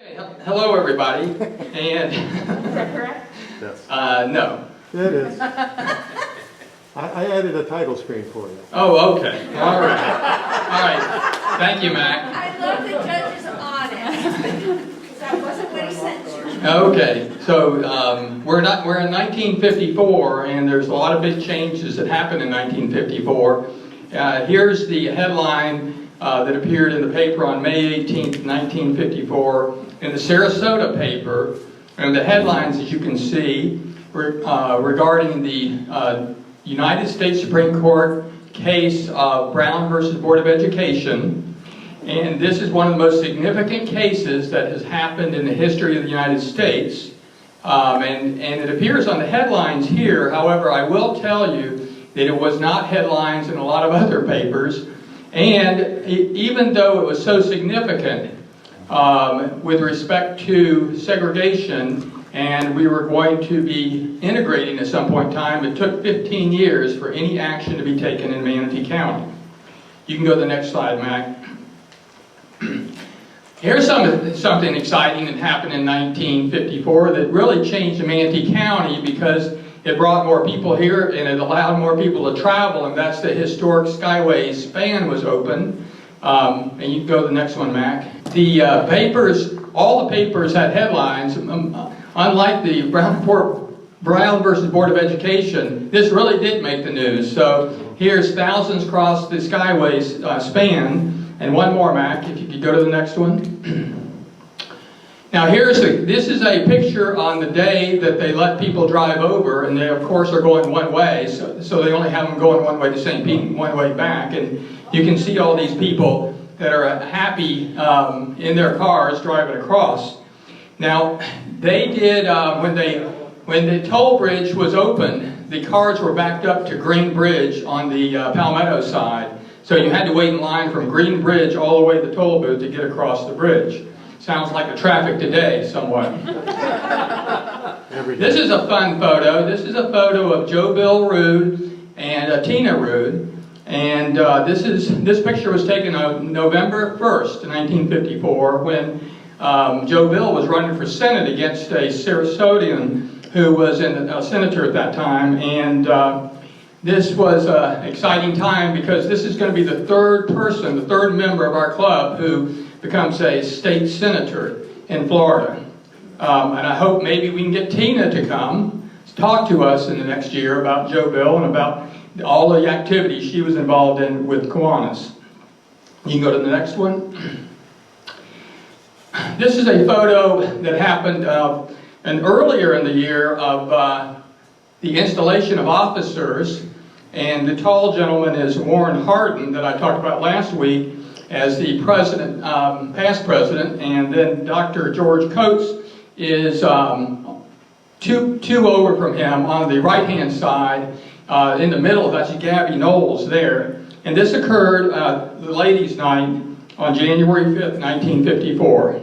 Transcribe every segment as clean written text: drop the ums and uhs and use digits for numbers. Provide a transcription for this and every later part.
Hello, everybody. And Is that correct? Yes. no. It is. I added a title screen for you. Oh, okay. All right. Thank you, Mac. I love the judge's honest. Because that wasn't what he said. Okay. So we're in 1954, and there's a lot of big changes that happened in 1954. Here's the headline that appeared in the paper on May 18th, 1954, in the Sarasota paper, and the headlines, as you can see, regarding the United States Supreme Court case of Brown versus Board of Education. And this is one of the most significant cases that has happened in the history of the United States. And it appears on the headlines here. However, I will tell you that it was not headlines in a lot of other papers. And even though it was so significant with respect to segregation, and we were going to be integrating at some point in time, it took 15 years for any action to be taken in Manatee County. You can go to the next slide, Mac. Here's something exciting that happened in 1954 that really changed Manatee County because it brought more people here and it allowed more people to travel, and that's the historic SKYWAY span was open. And you can go to the next one, Mac. The papers, all the papers had headlines. Unlike the Brown versus Board of Education, this really did make the news. So here's thousands cross the SKYWAY span. And one more, Mac, if you could go to the next one. Now this is a picture on the day that they let people drive over, and they of course are going one way, so they only have them going one way to St. Pete, one way back, and you can see all these people that are happy in their cars driving across. Now they did, when the toll bridge was open, the cars were backed up to Green Bridge on the Palmetto side, so you had to wait in line from Green Bridge all the way to the toll booth to get across the bridge. Sounds like the traffic today, somewhat. This is a fun photo. This is a photo of Joe Bill Rood and Tina Rood. And this picture was taken on November 1st, 1954, when Joe Bill was running for Senate against a Sarasotian who was a senator at that time. And this was an exciting time because this is going to be the third member of our club who becomes a state senator in Florida. And I hope maybe we can get Tina to come talk to us in the next year about Joe Bill and about all the activities she was involved in with Kiwanis. You can go to the next one. This is a photo that happened earlier in the year of the installation of officers, and the tall gentleman is Warren Hardin that I talked about last week as the president, past president, and then Dr. George Coates is two over from him on the right-hand side. In the middle, that's Gabby Knowles there. And this occurred the ladies' night on January 5th, 1954.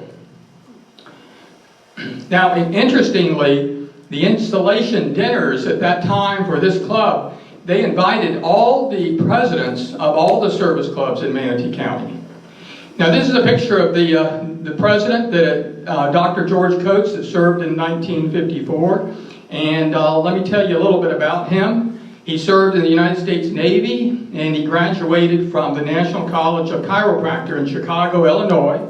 Now, interestingly, the installation dinners at that time for this club, they invited all the presidents of all the service clubs in Manatee County. Now this is a picture of the president, Dr. George Coates, that served in 1954. And let me tell you a little bit about him. He served in the United States Navy, and he graduated from the National College of Chiropractor in Chicago, Illinois,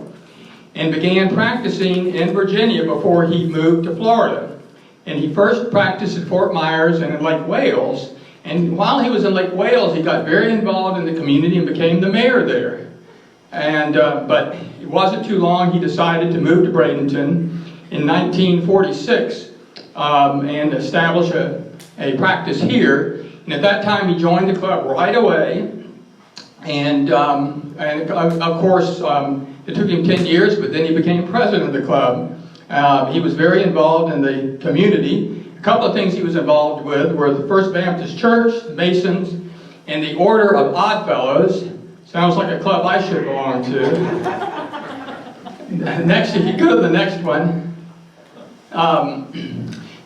and began practicing in Virginia before he moved to Florida. And he first practiced at Fort Myers and in Lake Wales. And while he was in Lake Wales, he got very involved in the community and became the mayor there. And but it wasn't too long, he decided to move to Bradenton in 1946 and establish a practice here. And at that time, he joined the club right away. And of course, it took him 10 years, but then he became president of the club. He was very involved in the community. A couple of things he was involved with were the First Baptist Church, the Masons, and the Order of Oddfellows. Sounds like a club I should belong to. Next, if you go to the next one.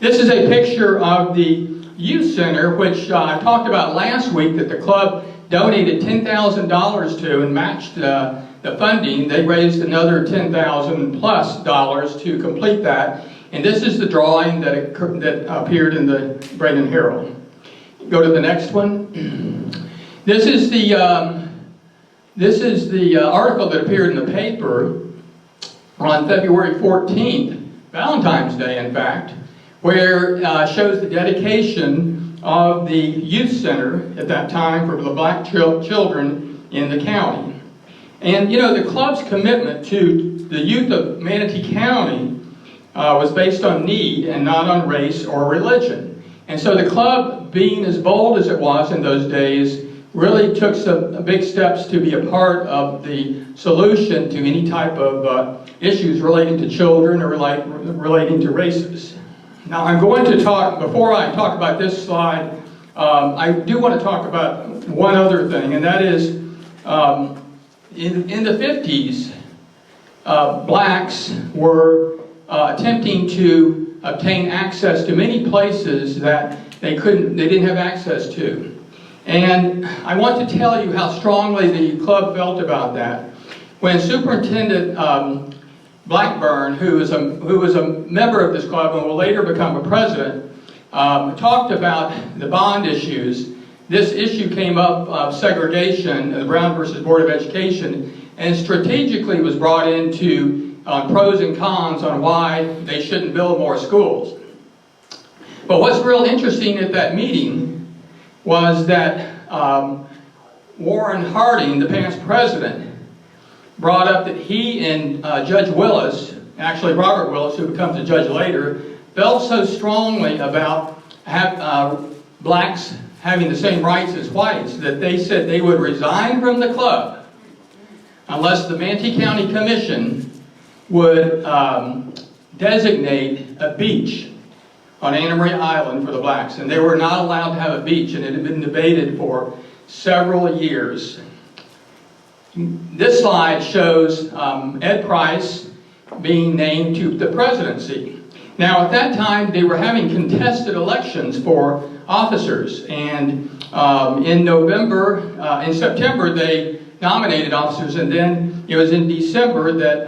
This is a picture of the youth center, which I talked about last week, that the club donated $10,000 to and matched the funding. They raised another $10,000 plus to complete that. And this is the drawing that appeared in the Braden Herald. Go to the next one. This is the article that appeared in the paper on February 14th, Valentine's Day, in fact, where shows the dedication of the youth center at that time for the black children in the county. And you know, the club's commitment to the youth of Manatee County was based on need and not on race or religion. And so the club, being as bold as it was in those days, really took some big steps to be a part of the solution to any type of issues relating to children or relating to races. Now I'm going to talk, before I talk about this slide, I do want to talk about one other thing, and that is in the 50s, blacks were attempting to obtain access to many places that they didn't have access to. And I want to tell you how strongly the club felt about that. When Superintendent Blackburn, who was a member of this club and will later become a president, talked about the bond issues. This issue came up of segregation, the Brown versus Board of Education, and strategically was brought into pros and cons on why they shouldn't build more schools. But what's real interesting at that meeting was that Warren Harding, the past president, brought up that he and Judge Willis, actually Robert Willis, who becomes a judge later, felt so strongly about blacks having the same rights as whites that they said they would resign from the club unless the Manatee County Commission would designate a beach on Anna Maria Island for the blacks. And they were not allowed to have a beach, and it had been debated for several years. This slide shows Ed Price being named to the presidency. Now at that time they were having contested elections for officers, and in September they nominated officers, and then it was in December that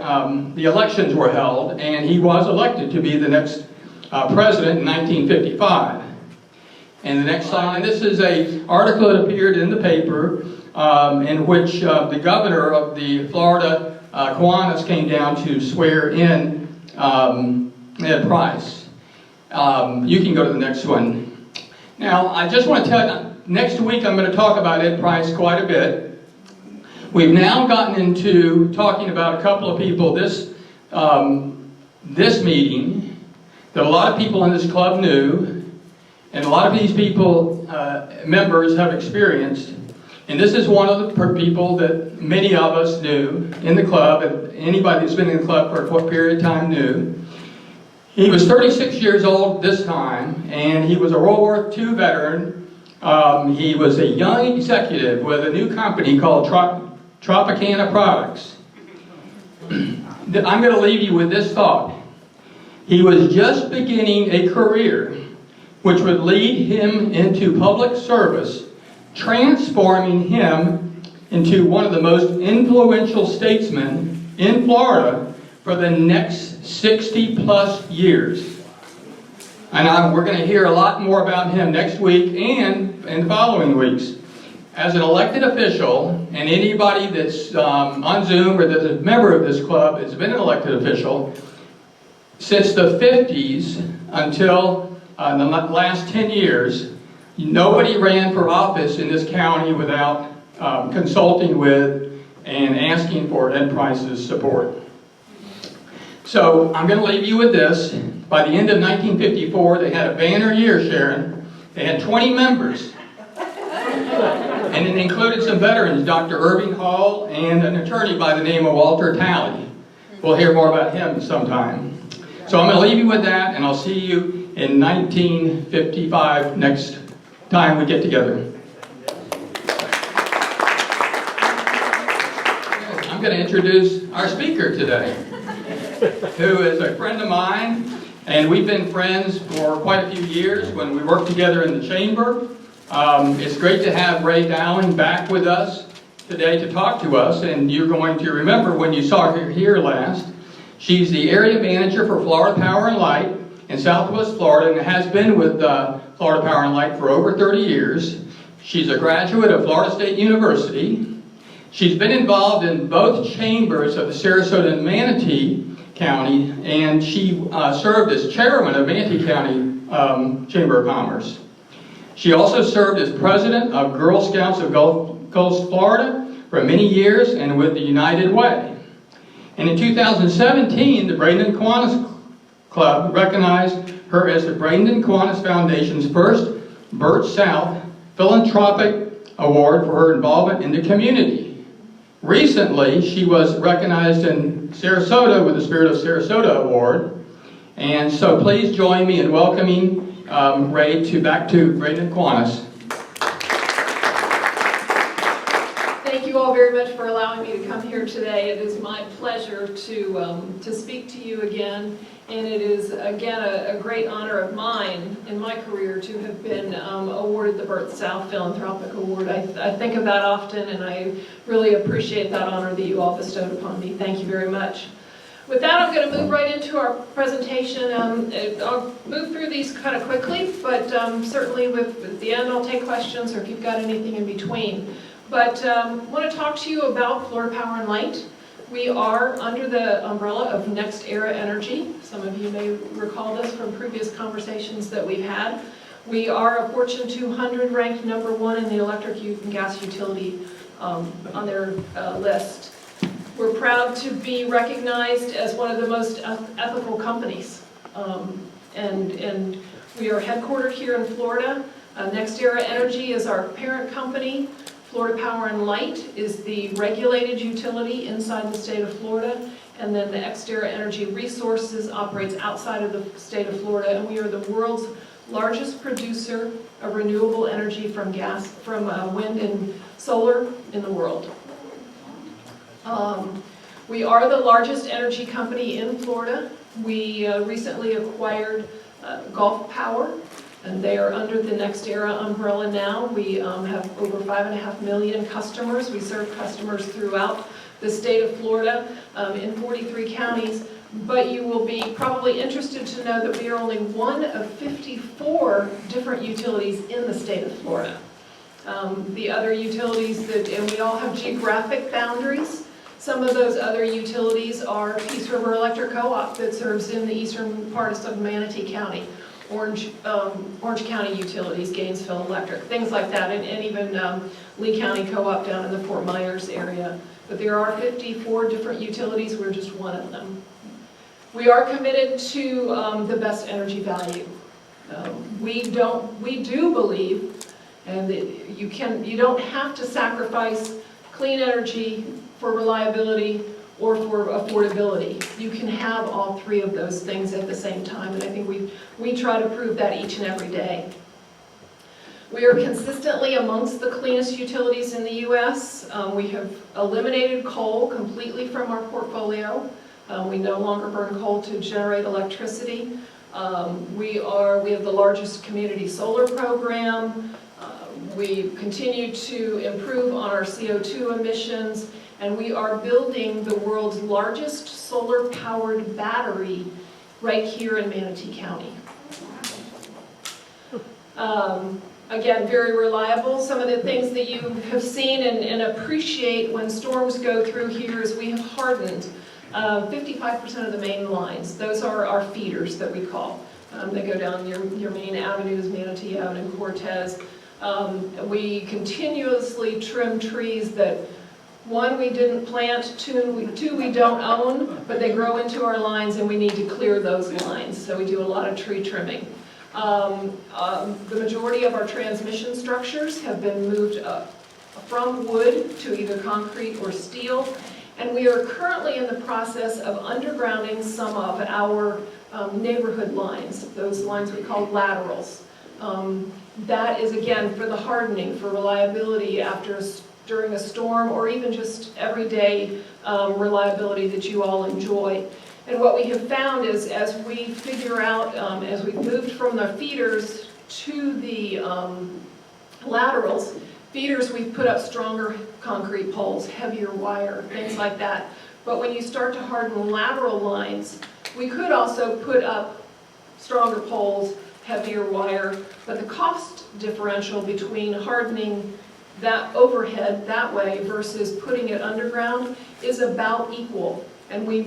the elections were held, and he was elected to be the next president in 1955. And the next slide, and this is an article that appeared in the paper in which the governor of the Florida Kiwanis came down to swear in Ed Price. You can go to the next one. Now, I just want to tell you, next week I'm going to talk about Ed Price quite a bit. We've now gotten into talking about a couple of people this meeting that a lot of people in this club knew, and a lot of these people, members, have experienced. And this is one of the people that many of us knew in the club, and anybody that's been in the club for a period of time knew. He was 36 years old this time, and he was a World War II veteran. He was a young executive with a new company called Tropicana Products. I'm going to leave you with this thought. He was just beginning a career which would lead him into public service, transforming him into one of the most influential statesmen in Florida for the next 60 plus years. And we're going to hear a lot more about him next week and in the following weeks. As an elected official, and anybody that's on Zoom or that's a member of this club has been an elected official, since the 50s until the last 10 years, nobody ran for office in this county without consulting with and asking for Ed Price's support. So I'm going to leave you with this. By the end of 1954, they had a banner year, Sharon. They had 20 members. And it included some veterans, Dr. Irving Hall and an attorney by the name of Walter Talley. We'll hear more about him sometime. So I'm going to leave you with that, and I'll see you in 1955 next time we get together. I'm going to introduce our speaker today, who is a friend of mine, and we've been friends for quite a few years when we worked together in the chamber, It's great to have Ray Dowling back with us today to talk to us, and you're going to remember when you saw her here last. She's the area manager for Florida Power and Light in Southwest Florida and has been with Florida Power and Light for over 30 years. She's a graduate of Florida State University. She's been involved in both chambers of the Sarasota and Manatee County, and she served as chairman of Manatee County Chamber of Commerce. She also served as president of Girl Scouts of Gulf Coast, Florida for many years and with the United Way. And in 2017, the Braden Kiwanis Club recognized her as the Braden Kiwanis Foundation's first Burt South Philanthropic Award for her involvement in the community. Recently, she was recognized in Sarasota with the Spirit of Sarasota Award. And so please join me in welcoming Ray back to Braden Kiwanis. Thank you all very much for allowing me to come here today. It is my pleasure to speak to you again, and it is again a great honor of mine in my career to have been awarded the Burt South Philanthropic Award. I think of that often, and I really appreciate that honor that you all bestowed upon me. Thank you very much. With that, I'm going to move right into our presentation. I'll move through these kind of quickly, but certainly at the end I'll take questions or if you've got anything in between. But I want to talk to you about Florida Power and Light. We are under the umbrella of Next Era Energy. Some of you may recall this from previous conversations that we've had. We are a Fortune 200 ranked #1 in the electric and gas utility on their list. We're proud to be recognized as one of the most ethical companies. And we are headquartered here in Florida. Next Era Energy is our parent company. Florida Power and Light is the regulated utility inside the state of Florida. And then the NextEra Energy Resources operates outside of the state of Florida. And we are the world's largest producer of renewable energy from wind and solar in the world. We are the largest energy company in Florida. We recently acquired Gulf Power, and they are under the NextEra umbrella now. We have over 5.5 million customers. We serve customers throughout the state of Florida in 43 counties. But you will be probably interested to know that we are only one of 54 different utilities in the state of Florida. The other utilities and we all have geographic boundaries. Some of those other utilities are Peace River Electric Co-op that serves in the eastern parts of Manatee County, Orange County Utilities, Gainesville Electric, things like that, and even Lee County Co-op down in the Fort Myers area. But there are 54 different utilities, we're just one of them. We are committed to the best energy value. We do believe, and you don't have to sacrifice clean energy for reliability or for affordability. You can have all three of those things at the same time, and I think we try to prove that each and every day. We are consistently amongst the cleanest utilities in the U.S. We have eliminated coal completely from our portfolio. We no longer burn coal to generate electricity. We have the largest community solar program. We continue to improve on our CO2 emissions, and we are building the world's largest solar-powered battery right here in Manatee County. Again, very reliable. Some of the things that you have seen and appreciate when storms go through here is we have hardened 55% of the main lines. Those are our feeders that we call. They go down your main avenues, Manatee Avenue, Cortez. We continuously trim trees that, one, we didn't plant, two, we don't own, but they grow into our lines and we need to clear those lines. So we do a lot of tree trimming. The majority of our transmission structures have been moved from wood to either concrete or steel. And we are currently in the process of undergrounding some of our neighborhood lines, those lines we call laterals. That is, again, for the hardening, for reliability during a storm, or even just everyday reliability that you all enjoy. And what we have found is, as we figure out, as we've moved from the feeders to the Laterals, feeders, we've put up stronger concrete poles, heavier wire, things like that. But when you start to harden lateral lines, we could also put up stronger poles, heavier wire, but the cost differential between hardening that overhead that way versus putting it underground is about equal. And we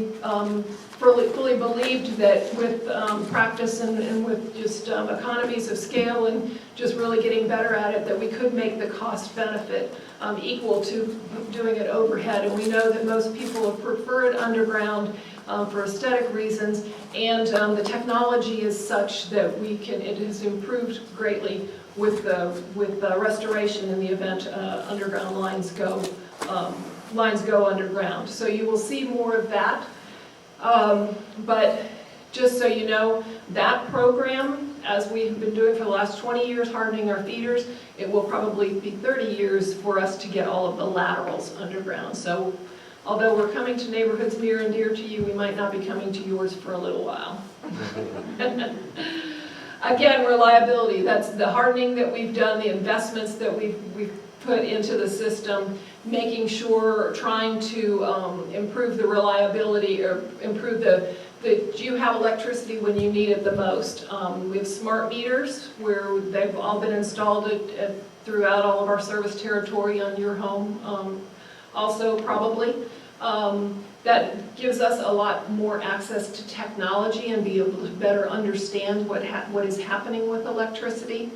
fully believed that with practice and with just economies of scale and just really getting better at it, that we could make the cost benefit equal to doing it overhead. And we know that most people prefer it underground for aesthetic reasons, and the technology is such that it has improved greatly with restoration in the event underground lines go underground. So you will see more of that. But just so you know, that program, as we've been doing for the last 20 years, hardening our feeders, it will probably be 30 years for us to get all of the laterals underground. So although we're coming to neighborhoods near and dear to you, we might not be coming to yours for a little while. Again, reliability, that's the hardening that we've done, the investments that we've put into the system, making sure, trying to improve the reliability or improve do you have electricity when you need it the most. We have smart meters where they've all been installed throughout all of our service territory on your home also probably. That gives us a lot more access to technology and be able to better understand what is happening with electricity.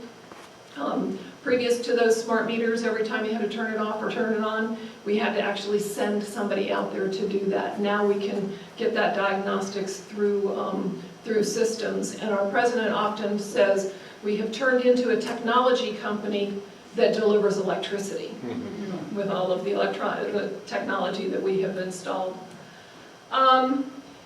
Previous to those smart meters, every time you had to turn it off or turn it on, we had to actually send somebody out there to do that. Now we can get that diagnostics through systems. And our president often says, we have turned into a technology company that delivers electricity with all of the technology that we have installed.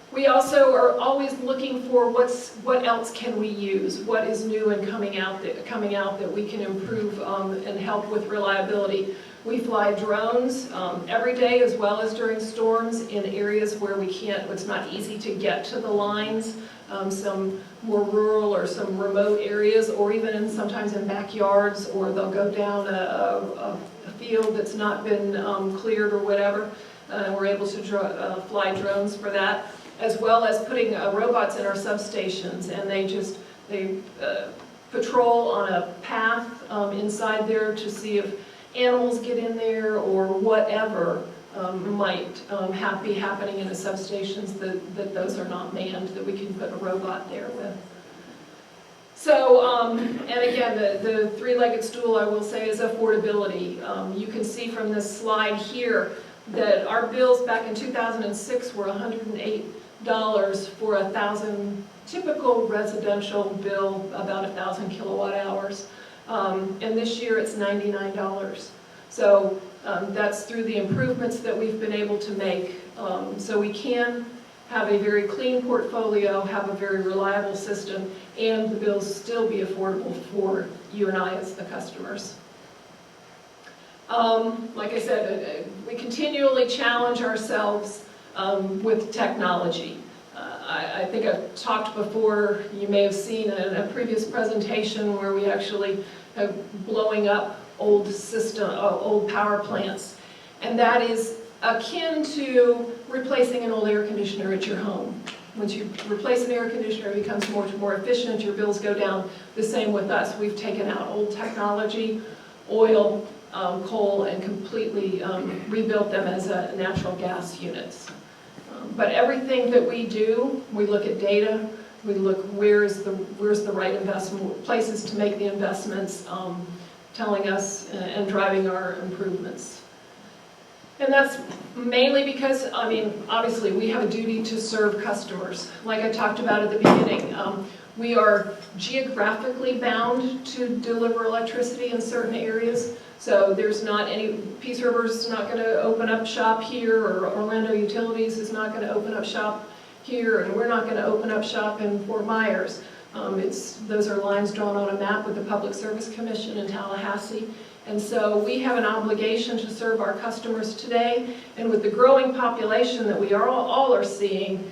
We also are always looking for what else can we use, what is new and coming out that we can improve and help with reliability. We fly drones every day as well as during storms in areas where it's not easy to get to the lines, some more rural or some remote areas, or even sometimes in backyards, or they'll go down a field that's not been cleared or whatever. We're able to fly drones for that, as well as putting robots in our substations, and they patrol on a path inside there to see if animals get in there or whatever might be happening in the substations that those are not manned, that we can put a robot there with. So, and again, the three-legged stool, I will say, is affordability. You can see from this slide here that our bills back in 2006 were $108 for 1,000 typical residential bill, about 1,000 kilowatt hours. And this year it's $99. So that's through the improvements that we've been able to make. So we can have a very clean portfolio, have a very reliable system, and the bills still be affordable for you and I as the customers. Like I said, we continually challenge ourselves with technology. I think I've talked before, you may have seen in a previous presentation where we actually have blowing up old power plants. And that is akin to replacing an old air conditioner at your home. Once you replace an air conditioner, it becomes more efficient, your bills go down. The same with us. We've taken out old technology, oil, coal, and completely rebuilt them as natural gas units. But everything that we do, we look at data, we look where's the right investment, places to make the investments, telling us and driving our improvements. And that's mainly because, I mean, obviously we have a duty to serve customers. Like I talked about at the beginning, we are geographically bound to deliver electricity in certain areas. So there's not any, Peace River's not going to open up shop here, or Orlando Utilities is not going to open up shop here, and we're not going to open up shop in Fort Myers. Those are lines drawn on a map with the Public Service Commission in Tallahassee. And so we have an obligation to serve our customers today, and with the growing population that we all are seeing,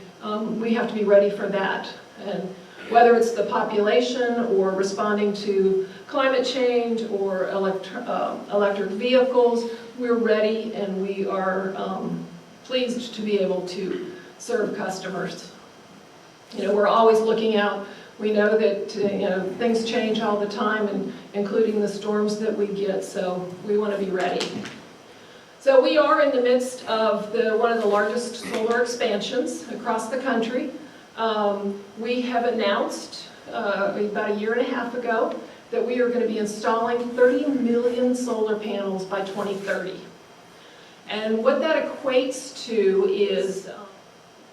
we have to be ready for that. And Whether it's the population or responding to climate change or electric vehicles, we're ready and we are pleased to be able to serve customers. We're always looking out. We know that things change all the time, and including the storms that we get, so we want to be ready. So we are in the midst of one of the largest solar expansions across the country. We have announced about a year and a half ago that we are going to be installing 30 million solar panels by 2030. And what that equates to is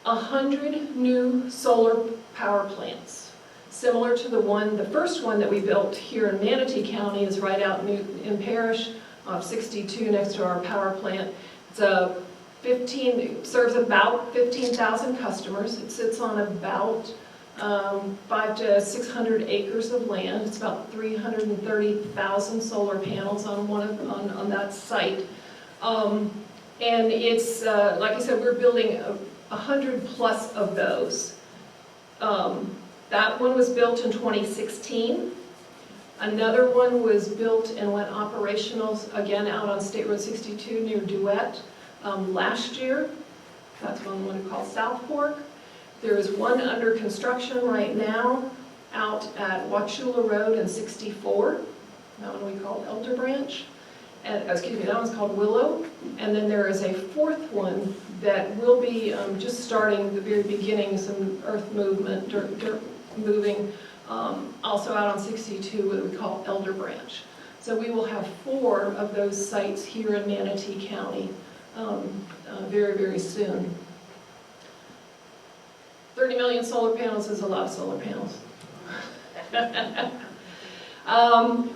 100 new solar power plants. Similar to the first one that we built here in Manatee County is right out in Parrish, off 62 next to our power plant. It serves about 15,000 customers. It sits on about 500 to 600 acres of land. It's about 330,000 solar panels on that site. And it's, like I said, we're building 100 plus of those. That one was built in 2016. Another one was built and went operational, again, out on State Road 62 near Duet last year. That's one called South Fork. There is one under construction right now out at Wauchula Road and 64. That one we call Elder Branch. And, that one's called Willow. And then there is a fourth one that will be just starting the very beginning, some earth movement, dirt moving, also out on 62, what we call Elder Branch. So we will have 4 of those sites here in Manatee County very, very soon. 30 million solar panels is a lot of solar panels.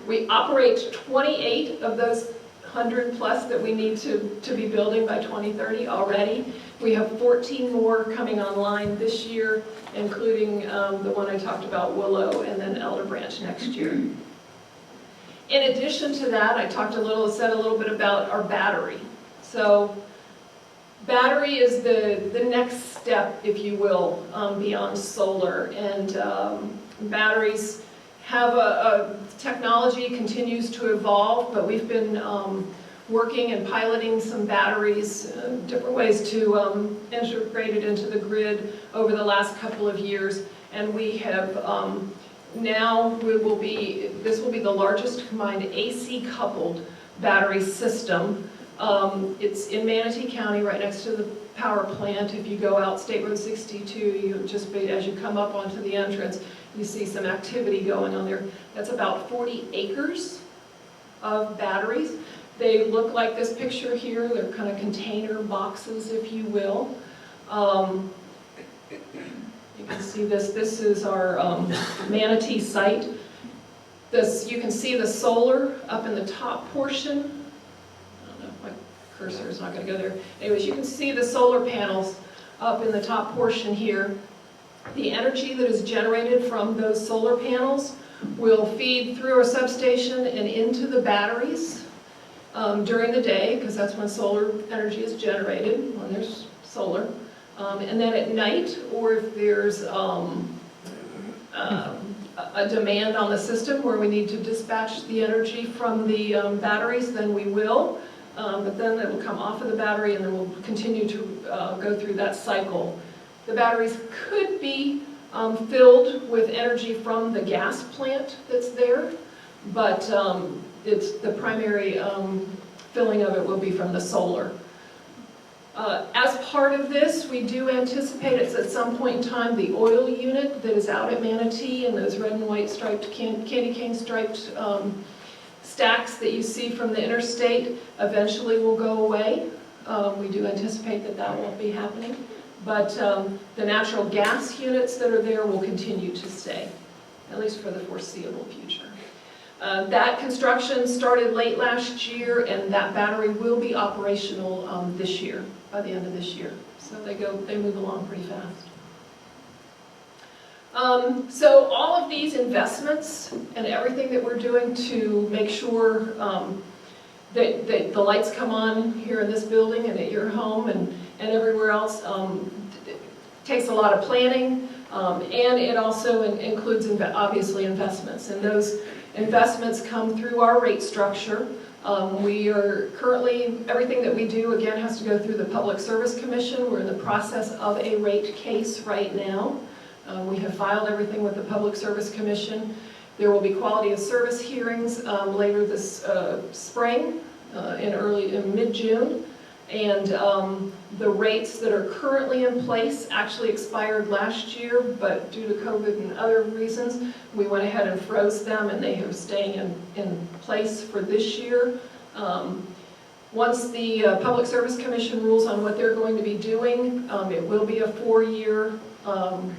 We operate 28 of those 100 plus that we need to be building by 2030 already. We have 14 more coming online this year, including the one I talked about, Willow, and then Elder Branch next year. In addition to that, I said a little bit about our battery. So battery is the next step, if you will, beyond solar. And batteries have technology continues to evolve, but we've been working and piloting some batteries, different ways to integrate it into the grid over the last couple of years. And we have this will be the largest combined AC coupled battery system. It's in Manatee County, right next to the power plant. If you go out State Road 62, as you come up onto the entrance, you see some activity going on there. That's about 40 acres of batteries. They look like this picture here. They're kind of container boxes, if you will. You can see this. This is our Manatee site. You can see the solar up in the top portion. I don't know if my cursor is not going to go there. Anyways, you can see the solar panels up in the top portion here. The energy that is generated from those solar panels will feed through a substation and into the batteries during the day, because that's when solar energy is generated, when there's solar. And then at night, or if there's a demand on the system where we need to dispatch the energy from the batteries, then we will. But then it will come off of the battery and then we'll continue to go through that cycle. The batteries could be filled with energy from the gas plant that's there, but it's the primary filling of it will be from the solar. As part of this, we do anticipate it's at some point in time the oil unit that is out at Manatee and those red and white striped, candy cane striped stacks that you see from the interstate eventually will go away. We do anticipate that won't be happening. But the natural gas units that are there will continue to stay, at least for the foreseeable future. That construction started late last year, and that battery will be operational this year, by the end of this year. So they move along pretty fast. So all of these investments and everything that we're doing to make sure that the lights come on here in this building and at your home and everywhere else takes a lot of planning, And it also includes, obviously, investments. And those investments come through our rate structure. We are currently, everything that we do, again, has to go through the Public Service Commission. We're in the process of a rate case right now. We have filed everything with the Public Service Commission. There will be quality of service hearings later this spring, in mid-June. And the rates that are currently in place actually expired last year, but due to COVID and other reasons, we went ahead and froze them, and they are staying in place for this year. Once the Public Service Commission rules on what they're going to be doing, it will be a 4-year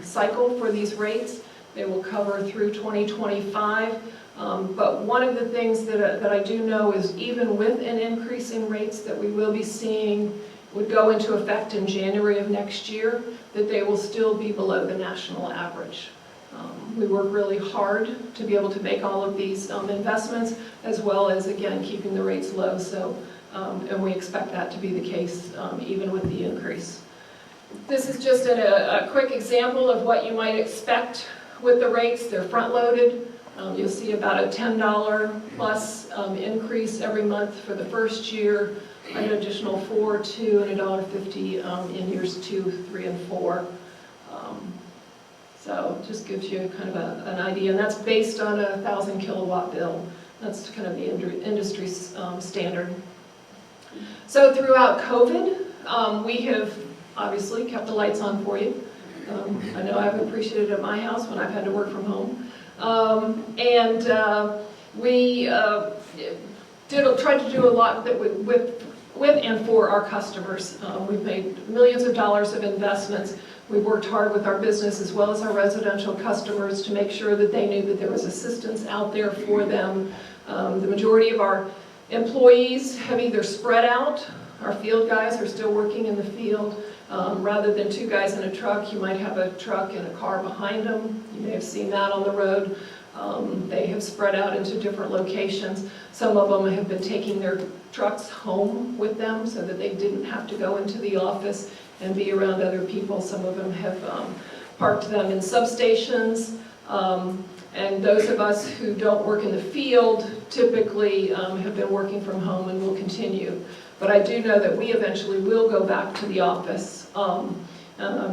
cycle for these rates. They will cover through 2025. But one of the things that I do know is even with an increase in rates that we will be seeing would go into effect in January of next year, that they will still be below the national average. We work really hard to be able to make all of these investments, as well as, again, keeping the rates low. So, and we expect that to be the case even with the increase. This is just a quick example of what you might expect with the rates. They're front-loaded. You'll see about a $10 plus increase every month for the first year, an additional $4, $2, and $1.50 in years 2, 3, and 4. So it just gives you kind of an idea, and that's based on a 1,000 kilowatt bill. That's kind of the industry standard. So throughout COVID, we have obviously kept the lights on for you. I know I've appreciated it at my house when I've had to work from home. We tried to do a lot that with and for our customers. We've made millions of dollars of investments. We've worked hard with our business as well as our residential customers to make sure that they knew that there was assistance out there for them. The majority of our employees have either spread out. Our field guys are still working in the field. Rather than 2 guys in a truck, you might have a truck and a car behind them. You may have seen that on the road. They have spread out into different locations. Some of them have been taking their trucks home with them so that they didn't have to go into the office and be around other people. Some of them have parked them in substations. And those of us who don't work in the field typically have been working from home and will continue. But I do know that we eventually will go back to the office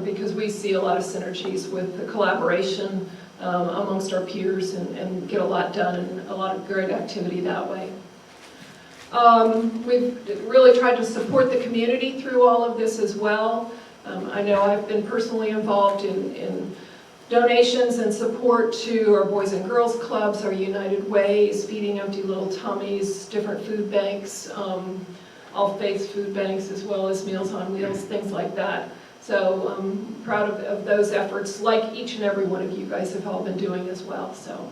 because we see a lot of synergies with the collaboration amongst our peers and get a lot done and a lot of great activity that way. We've really tried to support the community through all of this as well. I know I've been personally involved in donations and support to our Boys and Girls Clubs, our United Ways, Feeding Empty Little Tummies, different food banks, All Faiths food banks, as well as Meals on Wheels, things like that. So I'm proud of those efforts, like each and every one of you guys have all been doing as well. So,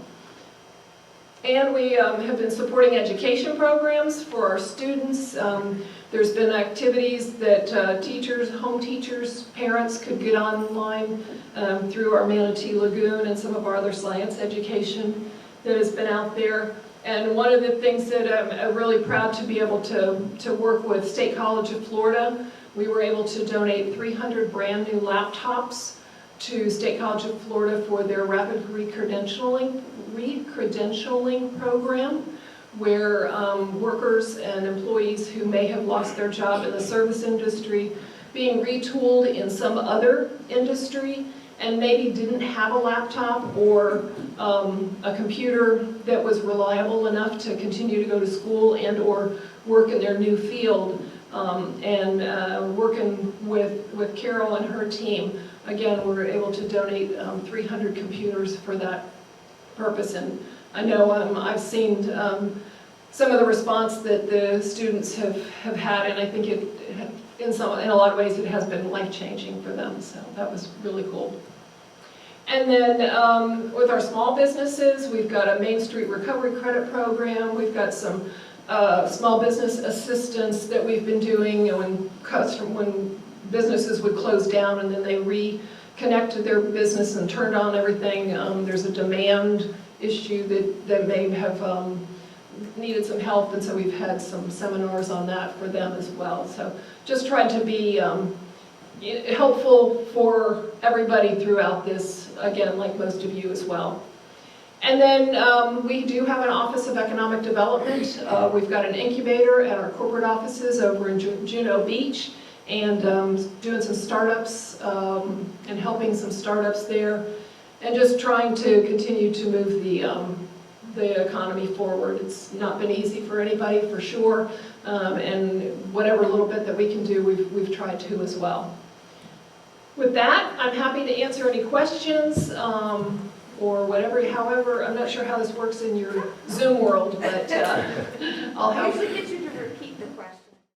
and we have been supporting education programs for our students. There's been activities that teachers, home teachers, parents could get online through our Manatee Lagoon and some of our other science education that has been out there. And one of the things that I'm really proud to be able to work with State College of Florida, we were able to donate 300 brand new laptops to State College of Florida for their rapid recredentialing program, where workers and employees who may have lost their job in the service industry being retooled in some other industry and maybe didn't have a laptop or a computer that was reliable enough to continue to go to school and or work in their new field. Working with Carol and her team, again, we were able to donate 300 computers for that purpose. And I know I've seen some of the response that the students have had, and I think in a lot of ways it has been life-changing for them. So that was really cool. And then with our small businesses, we've got a Main Street Recovery Credit Program. We've got some small business assistance that we've been doing when businesses would close down and then they reconnected their business and turned on everything. There's a demand issue that may have needed some help, and so we've had some seminars on that for them as well. So just tried to be helpful for everybody throughout this, again, like most of you as well. And then we do have an Office of Economic Development. We've got an incubator at our corporate offices over in Juneau Beach, and doing some startups and helping some startups there, and just trying to continue to move the economy forward. It's not been easy for anybody, for sure, and whatever little bit that we can do, we've tried to as well. With that, I'm happy to answer any questions, or whatever, however, I'm not sure how this works in your Zoom world, but I'll help. Usually get you